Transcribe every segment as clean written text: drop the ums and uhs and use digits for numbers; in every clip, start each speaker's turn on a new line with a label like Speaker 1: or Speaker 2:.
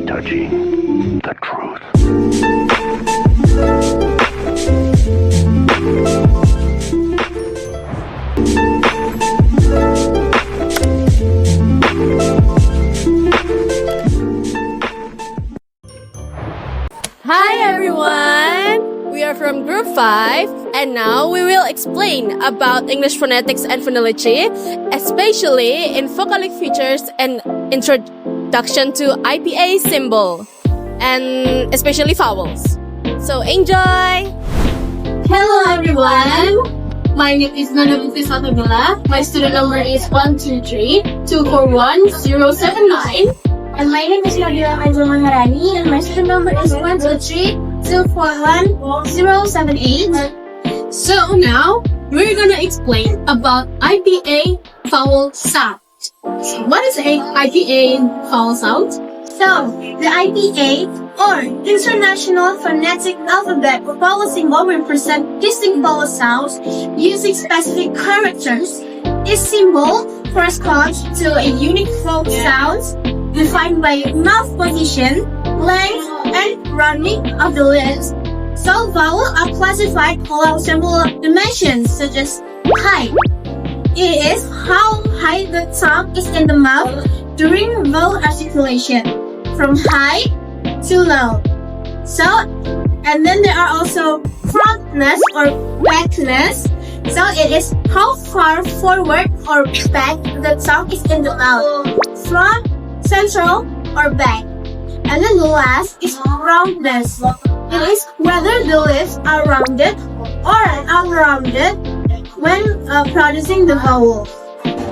Speaker 1: touching the truth.
Speaker 2: Hi everyone! We are from Group 5 and now we will explain about English phonetics and phonology, especially in Vocalic Features and introduction to IPA symbol and especially vowels. So enjoy!
Speaker 3: Hello everyone! My name is Nanda Salsabila. My student number is 123-241-079.
Speaker 4: And my name is Nabila Maharani, and my student number is 123-241-078.
Speaker 3: So now, we're gonna explain about IPA vowel sound. So what is a IPA vowel sound?
Speaker 4: So, the IPA, or International Phonetic Alphabet or vowel symbol, represent distinct vowel sounds using specific characters. This symbol corresponds to a unique vowel sound defined by mouth position, length, and rounding of the lips. Some vowels are classified along several dimensions, such as height. It is how high the tongue is in the mouth during vowel articulation, from high to low. So, and then there are also frontness or backness. So it is how far forward or back the tongue is in the mouth, front, central, or back. And then the last is roundness. It is whether the lips are rounded or unrounded when producing the vowel.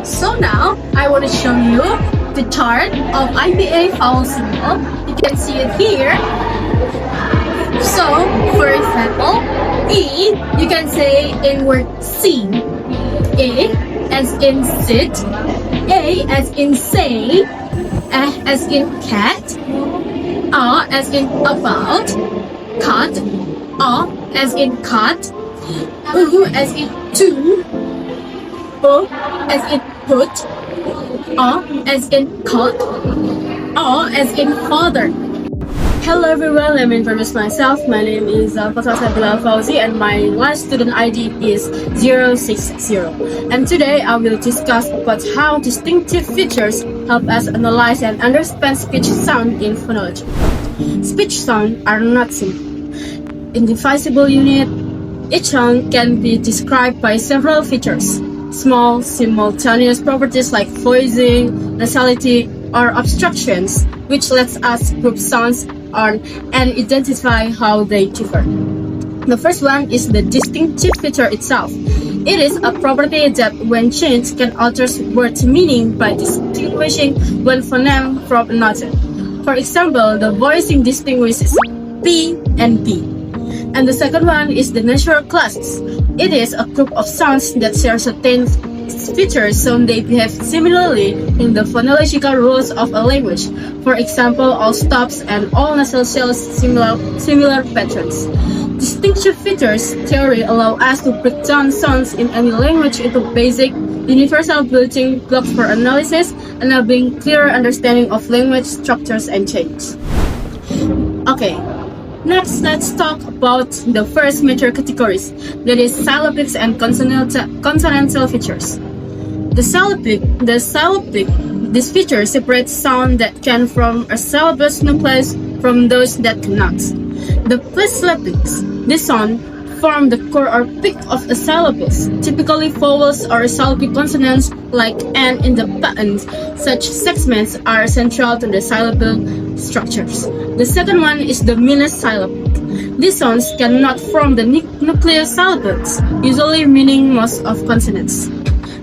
Speaker 3: So now, I want to show you the chart of IPA vowel symbol. You can see it here. So, for example, E, you can say in word C. A as in sit, A as in say, A as in cat, A as in about, cut, A as in cut, U as in to, O as in put, A as in cut, A as in father.
Speaker 2: Hello everyone, let me introduce myself. My name is Salsabila Fauzie and my last student ID is 060. And today I will discuss about how distinctive features help us analyze and understand speech sound in phonology. Speech sounds are not simple. Indivisible unit, each sound can be described by several features. Small, simultaneous properties like voicing, nasality, or obstructions, which lets us group sounds and identify how they differ. The first one is the distinctive feature itself. It is a property that, when changed, can alter word meaning by distinguishing one phoneme from another. For example, the voicing distinguishes P and B. And the second one is the natural classes. It is a group of sounds that share certain features, so they behave similarly in the phonological rules of a language. For example, all stops and all nasal shells similar patterns. Distinctive features theory allow us to break down sounds in any language into basic, universal building blocks for analysis, enabling clearer understanding of language structures and change. Okay. Next, let's talk about the first major categories, that is syllabics and consonantal features. The syllabic, this feature separates sound that can form a syllabus nucleus from those that cannot. The pre-syllabics, this sound, form the core or peak of a syllabus, typically vowels or syllabic consonants like N in the patent. Such segments are central to the syllable structures. The second one is the mini-syllabic. These sounds cannot form the nucleus syllables, usually meaning most of consonants.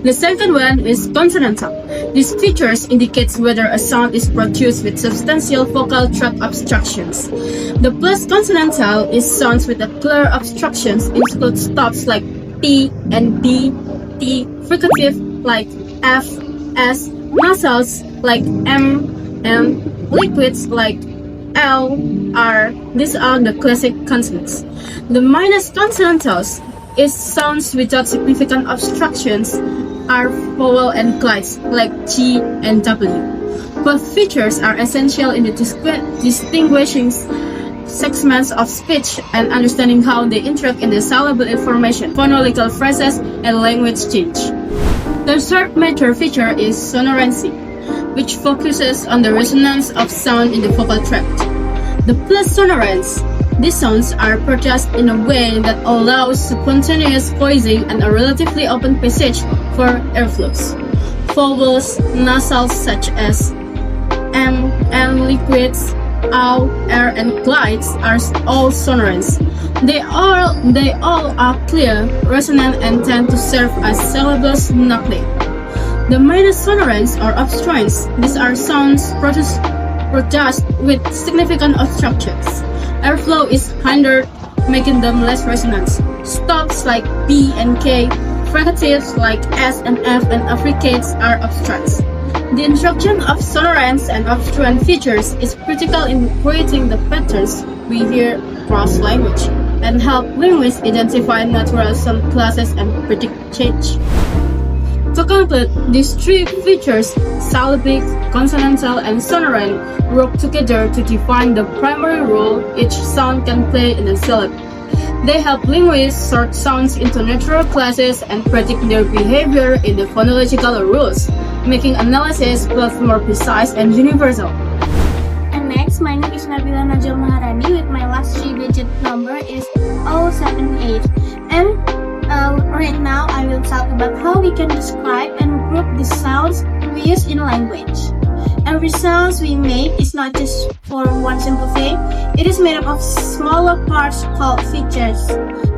Speaker 2: The second one is consonantal. These features indicates whether a sound is produced with substantial vocal tract obstructions. The plus consonantal is sounds with a clear obstructions include stops like P and B, T, fricative like F, S, nasals like M, and liquids like L, R. These are the classic consonants. The minus consonantals is sounds without significant obstructions are vowel and glides like G and W. Both features are essential in the distinguishing segments of speech and understanding how they interact in the syllable information, phonological phrases, and language change. The third major feature is sonorancy, which focuses on the resonance of sound in the vocal tract. The plus sonorance. These sounds are produced in a way that allows spontaneous voicing and a relatively open passage for airflows. Vowels, nasals such as M and liquids, ow, air, and glides are all sonorants. They all are clear, resonant, and tend to serve as syllables nuclei. The minus sonorants or obstruents. These are sounds produced with significant obstructions. Airflow is hindered, making them less resonant. Stops like B and K, fricatives like S and F, and affricates are obstruents. The introduction of sonorants and obstruent features is critical in creating the patterns we hear across language and help linguists identify natural sound classes and predict change. To conclude, these three features, syllabic, consonantal, and sonorant, work together to define the primary role each sound can play in a syllable. They help linguists sort sounds into natural classes and predict their behavior in the phonological rules, making analysis both more precise and universal.
Speaker 4: And next, my name is Nabila Maharani with my last 3-digit number is 078. And right now, I will talk about how we can describe and group the sounds we use in language. Every sound we make is not just for one simple thing. It is made up of smaller parts called features.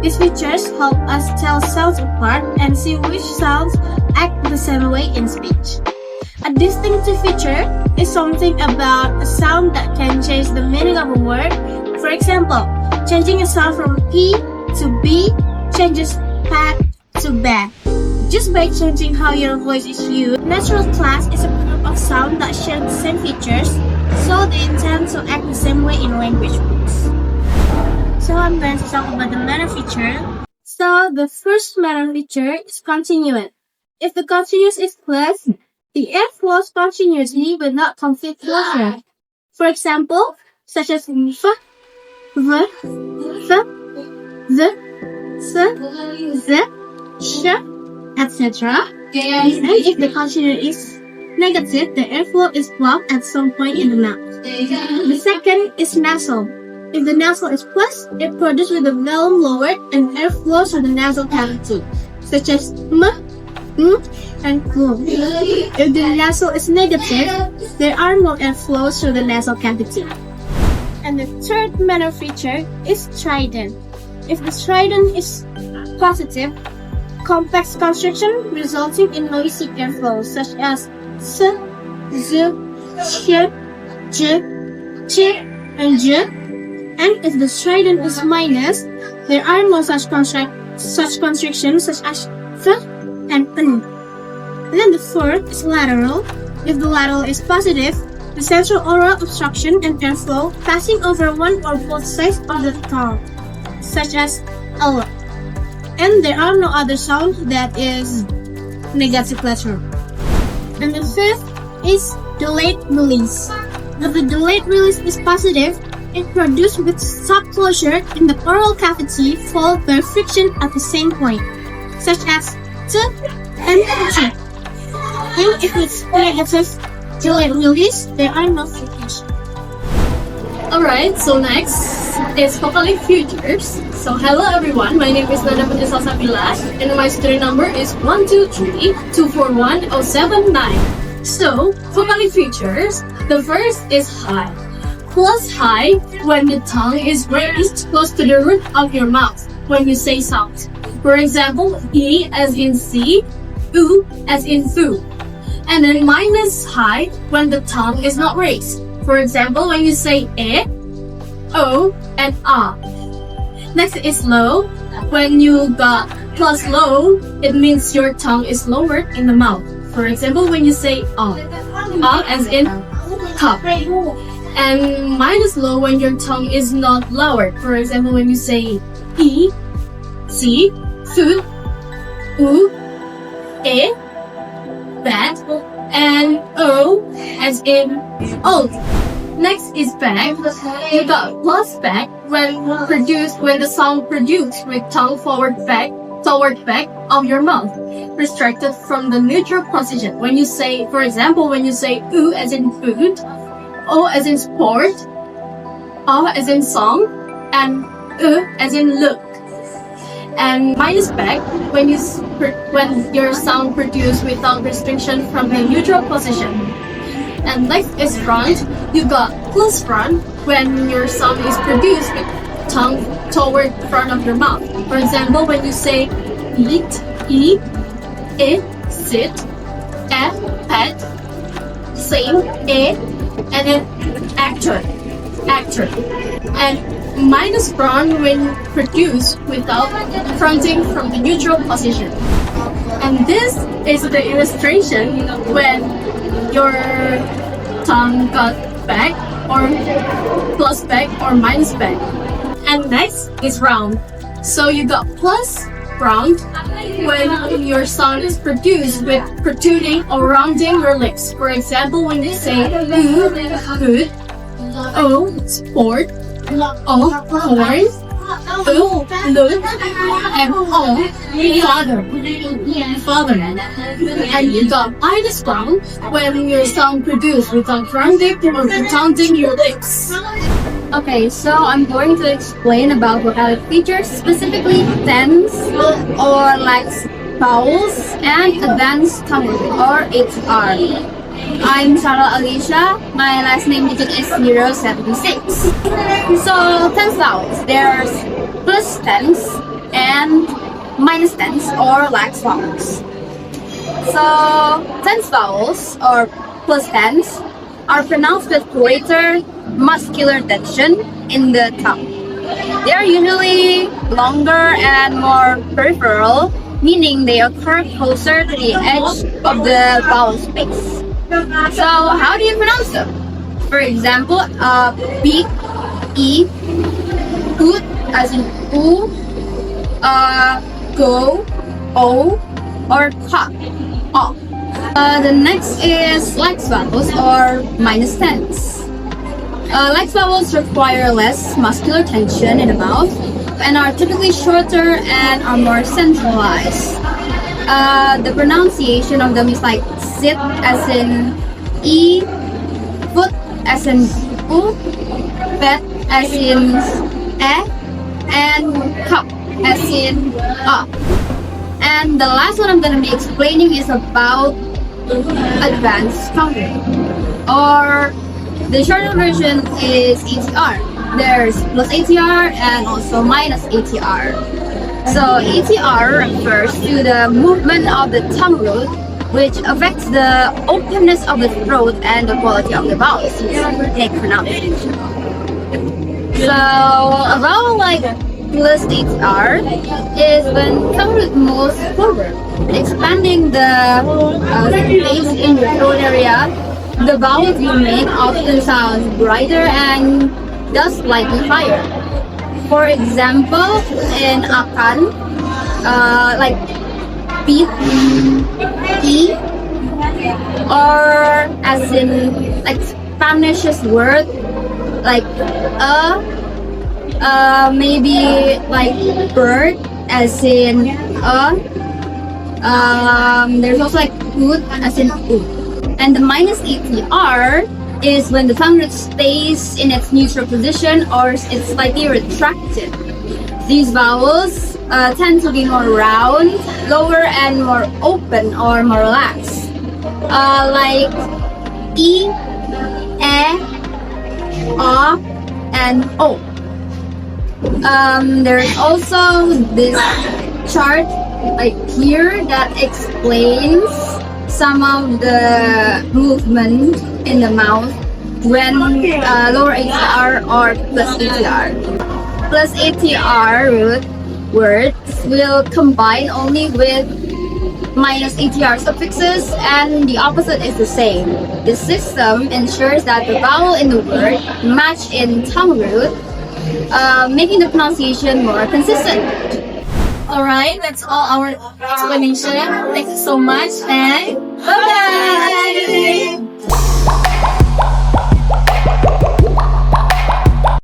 Speaker 4: These features help us tell sounds apart and see which sounds act the same way in speech. A distinctive feature is something about a sound that can change the meaning of a word. For example, changing a sound from P to B changes pat to bad. Just by changing how your voice is used, natural class is a group of sounds that share the same features, so they intend to act the same way in language groups. So I'm going to talk about the manner feature. So the first manner feature is continuant. If the continuous is plus, the air flows continuously but not complete closure. For example, such as f, v, th, z, z, sh, etc. And if the consonant is negative, the airflow is blocked at some point in the mouth. The second is nasal. If the nasal is plus, it produces with the velum lowered and air flows through the nasal cavity, such as m, and glum. If the nasal is negative, there are no air flows through the nasal cavity. And the third manner feature is strident. If the strident is positive, complex construction resulting in noisy airflows such as s, z, sh, j, ch, and j. And if the strident is minus, there are no such constructions such as th and n. And then the fourth is lateral. If the lateral is positive, the central oral obstruction and airflow passing over one or both sides of the tongue, such as l. And there are no other sound that is negative lateral. And the fifth is delayed release. If the delayed release is positive, it produced with stop closure in the oral cavity followed by friction at the same point, such as t and ch. And if it's negative delayed release, there are no friction.
Speaker 3: Alright, so next is Vocalic Features. So hello everyone, my name is Nanda Putri Salsabila and my student number is 123241079. So, Vocalic Features, the first is high. Plus high when the tongue is raised close to the root of your mouth when you say sounds. For example, E as in C, U as in foo. And then minus high when the tongue is not raised. For example, when you say E, O, and A. Next is low. When you got plus low, it means your tongue is lowered in the mouth. For example, when you say A as in cup. And minus low when your tongue is not lowered. For example, when you say E, C, Fu, U, E, bad, and O as in old. Next is back. You got plus back when the sound produced with tongue toward back of your mouth, restricted from the neutral position. When you say, for example, when you say U as in food, O as in sport, A as in song, and U as in look. And minus back when your sound produced without restriction from the neutral position. And next is front. You got plus front when your sound is produced with tongue toward front of your mouth. For example, when you say eat, sit, pet, sing, and then actor. And minus front when produced without fronting from the neutral position. And this is the illustration when your tongue got back or plus back or minus back. And next is round. So you got plus round when your sound is produced with protruding or rounding your lips. For example, when you say good, O sport, O horn, U look, and O father. And you got minus round when your sound produced without rounding or rounding your lips.
Speaker 2: Okay, so I'm going to explain about vocalic features, specifically tense or lax vowels and advanced tongue or HR. I'm Sharla Alisha. My last name digit is 076. So tense vowels, there's plus tense and minus tense or lax vowels. So tense vowels or plus tense are pronounced with greater muscular tension in the tongue. They are usually longer and more peripheral, meaning they occur closer to the edge of the vowel space. So how do you pronounce them? For example, beak, e, oot as in oo, go, o, or ka, o. The next is lax vowels or minus tense. Lax vowels require less muscular tension in the mouth and are typically shorter and are more centralized. The pronunciation of them is like sit as in e, foot as in u, pet as in e, and cup as in a. And the last one I'm going to be explaining is about advanced counting, or the shorter version is ATR. There's plus ATR and also minus ATR. So ATR refers to the movement of the tongue root, which affects the openness of the throat and the quality of the vowels in pronunciation. So a vowel like plus ATR is when tongue root moves forward, expanding the space in the throat area. The vowels you make often sound brighter and thus slightly higher. For example, in akan, like beat, e, or as in like Spanish's word like maybe like bird as in there's also like food as in food. And the minus ATR is when the tongue root stays in its neutral position or it's slightly retracted. These vowels tend to be more round, lower, and more open or more relaxed. Like E, A, and O. There's also this chart like here that explains some of the movement in the mouth when lower ATR or plus ATR. Plus ATR root words will combine only with minus ATR suffixes, and the opposite is the same. This system ensures that the vowel in the word match in tongue root, making the pronunciation more consistent.
Speaker 3: Alright, that's all our explanation. Thank you so much and
Speaker 4: Bye-bye!